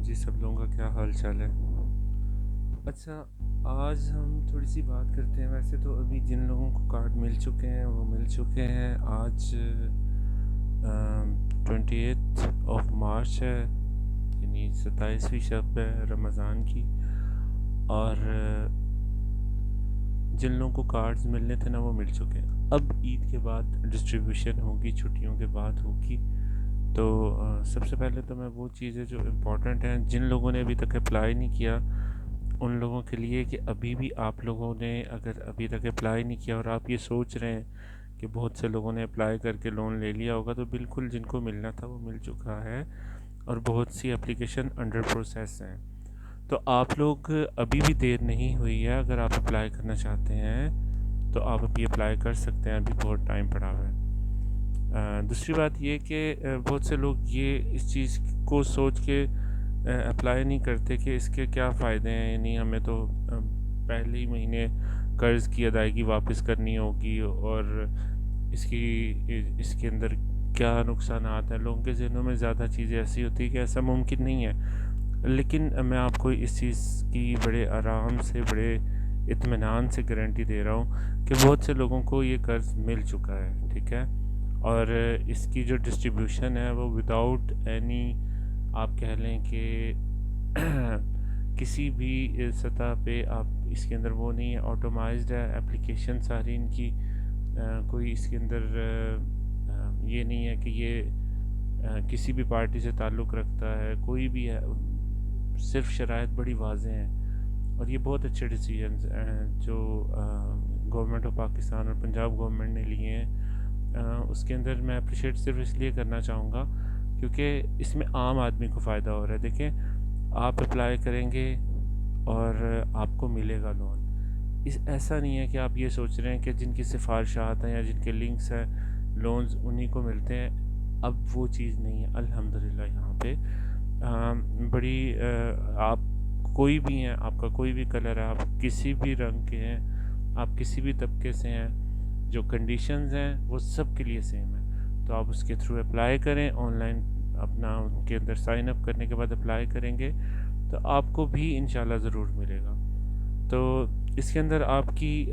جی سب لوگوں کا کیا حال چال ہے؟ اچھا، آج ہم تھوڑی سی بات کرتے ہیں. ویسے تو ابھی جن لوگوں کو کارڈ مل چکے ہیں وہ مل چکے ہیں. آج 28 مارچ ہے، یعنی 27ویں شب ہے رمضان کی. اور جن لوگوں کو کارڈز ملنے تھے نا وہ مل چکے ہیں. اب عید کے بعد ڈسٹریبیوشن ہوگی، چھٹیوں کے بعد ہوگی. تو سب سے پہلے تو میں وہ چیزیں جو امپورٹنٹ ہیں جن لوگوں نے ابھی تک اپلائی نہیں کیا ان لوگوں کے لیے، کہ ابھی بھی آپ لوگوں نے اگر ابھی تک اپلائی نہیں کیا اور آپ یہ سوچ رہے ہیں کہ بہت سے لوگوں نے اپلائی کر کے لون لے لیا ہوگا، تو بالکل جن کو ملنا تھا وہ مل چکا ہے، اور بہت سی اپلیکیشن انڈر پروسیس ہیں. تو آپ لوگ ابھی بھی دیر نہیں ہوئی ہے، اگر آپ اپلائی کرنا چاہتے ہیں تو آپ ابھی اپلائی کر سکتے ہیں، ابھی بہت ٹائم پڑا ہوا ہے. دوسری بات یہ کہ بہت سے لوگ یہ اس چیز کو سوچ کے اپلائی نہیں کرتے کہ اس کے کیا فائدے ہیں. یعنی ہمیں تو پہلے ہی مہینے قرض کی ادائیگی واپس کرنی ہوگی، اور اس کے اندر کیا نقصانات ہیں. لوگوں کے ذہنوں میں زیادہ چیزیں ایسی ہوتی ہیں کہ ایسا ممکن نہیں ہے. لیکن میں آپ کو اس چیز کی بڑے آرام سے، بڑے اطمینان سے گارنٹی دے رہا ہوں کہ بہت سے لوگوں کو یہ قرض مل چکا ہے. ٹھیک ہے، اور اس کی جو ڈسٹریبیوشن ہے وہ وداؤٹ اینی، آپ کہہ لیں کہ کسی بھی سطح پہ آپ اس کے اندر وہ نہیں ہے، آٹومائزڈ ہے اپلیکیشن ساری ان کی. کوئی اس کے اندر یہ نہیں ہے کہ یہ کسی بھی پارٹی سے تعلق رکھتا ہے، کوئی بھی ہے. صرف شرائط بڑی واضح ہیں، اور یہ بہت اچھے ڈیسیجنز ہیں جو گورنمنٹ آف پاکستان اور پنجاب گورنمنٹ نے لیے ہیں. اس کے اندر میں اپریشیٹ صرف اس لیے کرنا چاہوں گا کیونکہ اس میں عام آدمی کو فائدہ ہو رہا ہے. دیکھیں، آپ اپلائی کریں گے اور آپ کو ملے گا لون. ایسا نہیں ہے کہ آپ یہ سوچ رہے ہیں کہ جن کی سفارشات ہیں یا جن کے لنکس ہیں لونز انہی کو ملتے ہیں. اب وہ چیز نہیں ہے الحمدللہ. یہاں پہ بڑی آپ کوئی بھی ہیں، آپ کا کوئی بھی کلر ہے، آپ کسی بھی رنگ کے ہیں، آپ کسی بھی طبقے سے ہیں، جو کنڈیشنز ہیں وہ سب کے لیے سیم ہیں. تو آپ اس کے تھرو اپلائی کریں آن لائن. اپنا ان کے اندر سائن اپ کرنے کے بعد اپلائی کریں گے تو آپ کو بھی انشاءاللہ ضرور ملے گا. تو اس کے اندر آپ کی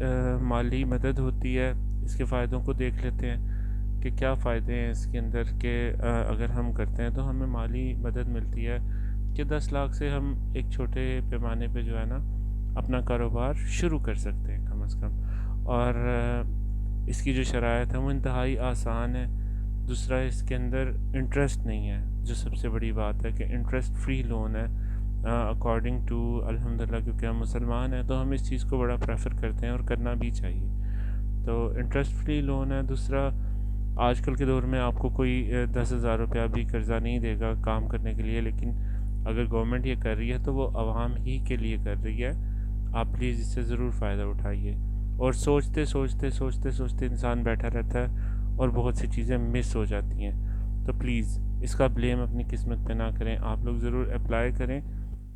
مالی مدد ہوتی ہے. اس کے فائدوں کو دیکھ لیتے ہیں کہ کیا فائدے ہیں اس کے اندر. کہ اگر ہم کرتے ہیں تو ہمیں مالی مدد ملتی ہے کہ 10 لاکھ سے ہم ایک چھوٹے پیمانے پہ جو ہے نا اپنا کاروبار شروع کر سکتے ہیں کم از کم. اور اس کی جو شرائط ہے وہ انتہائی آسان ہے. دوسرا، اس کے اندر انٹرسٹ نہیں ہے، جو سب سے بڑی بات ہے کہ انٹرسٹ فری لون ہے اکارڈنگ ٹو الحمدللہ. کیونکہ ہم مسلمان ہیں تو ہم اس چیز کو بڑا پریفر کرتے ہیں اور کرنا بھی چاہیے. تو انٹرسٹ فری لون ہے. دوسرا، آج کل کے دور میں آپ کو کوئی 10,000 روپیہ بھی قرضہ نہیں دے گا کام کرنے کے لیے، لیکن اگر گورنمنٹ یہ کر رہی ہے تو وہ عوام ہی کے لیے کر رہی ہے. آپ پلیز اس سے ضرور فائدہ اٹھائیے. اور سوچتے سوچتے سوچتے سوچتے انسان بیٹھا رہتا ہے اور بہت سی چیزیں مس ہو جاتی ہیں. تو پلیز اس کا بلیم اپنی قسمت پہ نہ کریں. آپ لوگ ضرور اپلائی کریں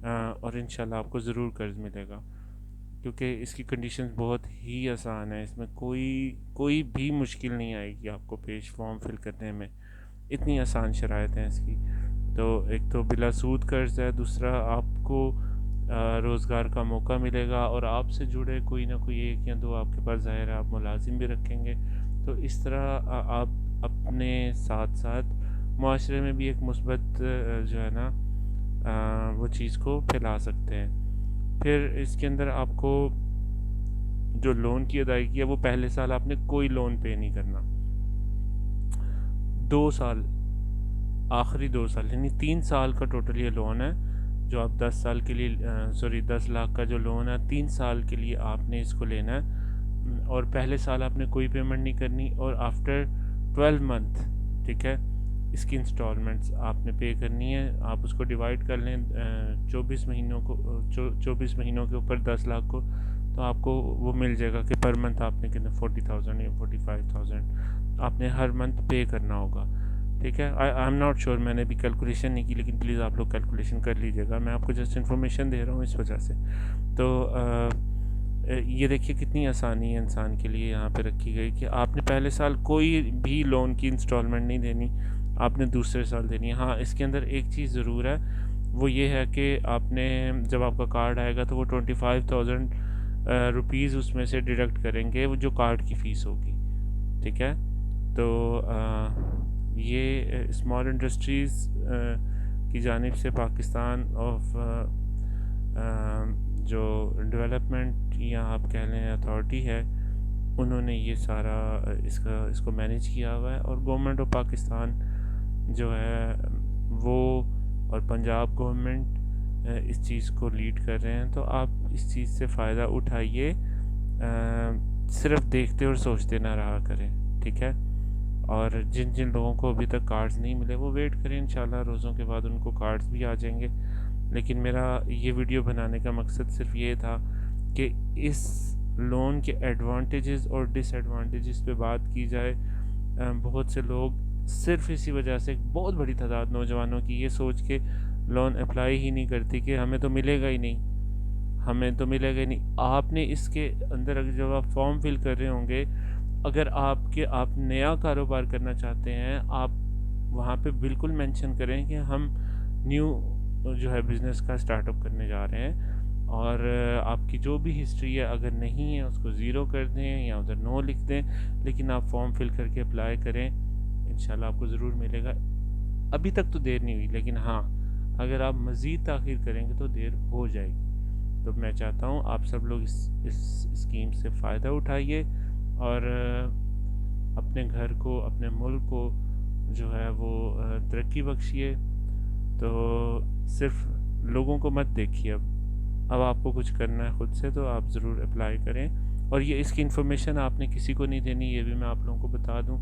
اور انشاءاللہ آپ کو ضرور قرض ملے گا. کیونکہ اس کی کنڈیشنز بہت ہی آسان ہے. اس میں کوئی بھی مشکل نہیں آئے گی آپ کو پیش فارم فل کرنے میں. اتنی آسان شرائط ہیں اس کی. تو ایک تو بلا سود قرض ہے. دوسرا، آپ کو روزگار کا موقع ملے گا، اور آپ سے جڑے کوئی نہ کوئی ایک یا دو آپ کے پاس ظاہر ہے آپ ملازم بھی رکھیں گے. تو اس طرح آپ اپنے ساتھ ساتھ معاشرے میں بھی ایک مثبت جو ہے نا وہ چیز کو پھیلا سکتے ہیں. پھر اس کے اندر آپ کو جو لون کی ادائیگی ہے وہ پہلے سال آپ نے کوئی لون پے نہیں کرنا. 2 سال، آخری 2 سال یعنی 3 سال کا ٹوٹل یہ لون ہے جو آپ 10 سال کے لیے 10 لاکھ کا جو لون ہے 3 سال کے لیے آپ نے اس کو لینا ہے. اور پہلے سال آپ نے کوئی پیمنٹ نہیں کرنی، اور آفٹر 12 منتھ ٹھیک ہے اس کی انسٹالمنٹس آپ نے پے کرنی ہے. آپ اس کو ڈیوائڈ کر لیں 24 مہینوں کو، 24 مہینوں کے اوپر 10 لاکھ کو، تو آپ کو وہ مل جائے گا کہ پر منتھ آپ نے کتنے 40,000 یا 45,000 آپ نے ہر منتھ پے کرنا ہوگا. ٹھیک ہے، آئی ایم ناٹ شیور، میں نے بھی کیلکولیشن نہیں کی، لیکن پلیز آپ لوگ کیلکولیشن کر لیجیے گا. میں آپ کو جسٹ انفارمیشن دے رہا ہوں اس وجہ سے. تو یہ دیکھیے کتنی آسانی ہے انسان کے لیے یہاں پہ رکھی گئی کہ آپ نے پہلے سال کوئی بھی لون کی انسٹالمنٹ نہیں دینی، آپ نے دوسرے سال دینی ہے. ہاں، اس کے اندر ایک چیز ضرور ہے وہ یہ ہے کہ آپ نے جب آپ کا کارڈ آئے گا تو وہ 25,000 روپیز اس میں سے ڈیڈکٹ کریں گے، وہ جو کارڈ کی فیس ہوگی، ٹھیک ہے؟ تو یہ اسمال انڈسٹریز کی جانب سے پاکستان آف جو ڈیولپمنٹ یا آپ کہہ لیں اتھارٹی ہے، انہوں نے یہ سارا اس کو مینیج کیا ہوا ہے، اور گورنمنٹ آف پاکستان جو ہے وہ اور پنجاب گورنمنٹ اس چیز کو لیڈ کر رہے ہیں۔ تو آپ اس چیز سے فائدہ اٹھائیے، صرف دیکھتے اور سوچتے نہ رہا کریں، ٹھیک ہے؟ اور جن جن لوگوں کو ابھی تک کارڈز نہیں ملے وہ ویٹ کریں، انشاءاللہ روزوں کے بعد ان کو کارڈز بھی آ جائیں گے۔ لیکن میرا یہ ویڈیو بنانے کا مقصد صرف یہ تھا کہ اس لون کے ایڈوانٹیجز اور ڈس ایڈوانٹیجز پہ بات کی جائے۔ بہت سے لوگ صرف اسی وجہ سے، بہت بڑی تعداد نوجوانوں کی یہ سوچ کے لون اپلائی ہی نہیں کرتی کہ ہمیں تو ملے گا ہی نہیں، ہمیں تو ملے گا ہی نہیں۔ آپ نے اس کے اندر اگر جب آپ فارم فل کر رہے ہوں گے، اگر آپ نیا کاروبار کرنا چاہتے ہیں، آپ وہاں پہ بالکل مینشن کریں کہ ہم نیو جو ہے بزنس کا سٹارٹ اپ کرنے جا رہے ہیں، اور آپ کی جو بھی ہسٹری ہے اگر نہیں ہے اس کو زیرو کر دیں یا ادھر نو لکھ دیں، لیکن آپ فارم فل کر کے اپلائی کریں، انشاءاللہ آپ کو ضرور ملے گا۔ ابھی تک تو دیر نہیں ہوئی، لیکن ہاں اگر آپ مزید تاخیر کریں گے تو دیر ہو جائے گی۔ تو میں چاہتا ہوں آپ سب لوگ اس اسکیم سے فائدہ اٹھائیے، اور اپنے گھر کو، اپنے ملک کو جو ہے وہ ترقی بخشیے۔ تو صرف لوگوں کو مت دیکھیے، اب آپ کو کچھ کرنا ہے خود سے تو آپ ضرور اپلائی کریں۔ اور یہ اس کی انفارمیشن آپ نے کسی کو نہیں دینی، یہ بھی میں آپ لوگوں کو بتا دوں۔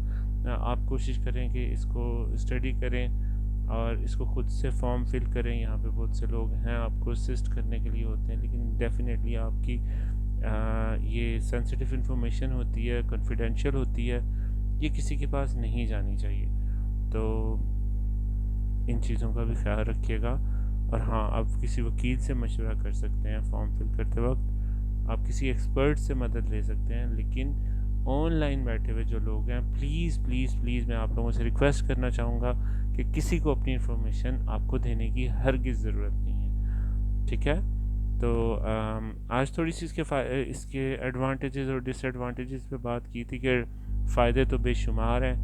آپ کوشش کریں کہ اس کو اسٹڈی کریں اور اس کو خود سے فارم فل کریں۔ یہاں پہ بہت سے لوگ ہیں آپ کو اسسٹ کرنے کے لیے ہوتے ہیں، لیکن ڈیفینیٹلی آپ کی یہ سینسٹیو انفارمیشن ہوتی ہے، کنفیڈینشیل ہوتی ہے، یہ کسی کے پاس نہیں جانی چاہیے۔ تو ان چیزوں کا بھی خیال رکھیے گا۔ اور ہاں، آپ کسی وکیل سے مشورہ کر سکتے ہیں فارم فل کرتے وقت، آپ کسی ایکسپرٹ سے مدد لے سکتے ہیں، لیکن آن لائن بیٹھے ہوئے جو لوگ ہیں، پلیز پلیز پلیز میں آپ لوگوں سے ریکویسٹ کرنا چاہوں گا کہ کسی کو اپنی انفارمیشن آپ کو دینے کی ہرگز ضرورت نہیں ہے، ٹھیک ہے؟ تو آج تھوڑی سی اس کے ایڈوانٹیجز اور ڈس ایڈوانٹیجز پہ بات کی تھی کہ فائدے تو بے شمار ہیں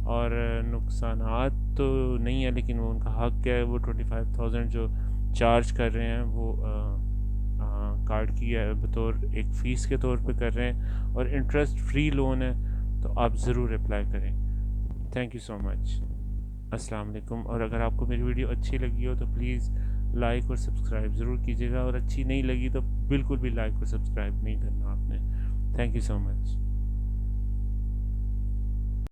اور نقصانات تو نہیں ہیں، لیکن وہ ان کا حق ہے۔ وہ 25,000 جو چارج کر رہے ہیں وہ کارڈ کی بطور ایک فیس کے طور پہ کر رہے ہیں، اور انٹرسٹ فری لون ہے، تو آپ ضرور اپلائی کریں۔ تھینک یو سو مچ، السلام علیکم۔ اور اگر آپ کو میری ویڈیو اچھی لگی ہو تو پلیز لائک اور سبسکرائب ضرور کیجیے گا، اور اچھی نہیں لگی تو بالکل بھی لائک اور سبسکرائب نہیں کرنا آپ نے۔ Thank you so much.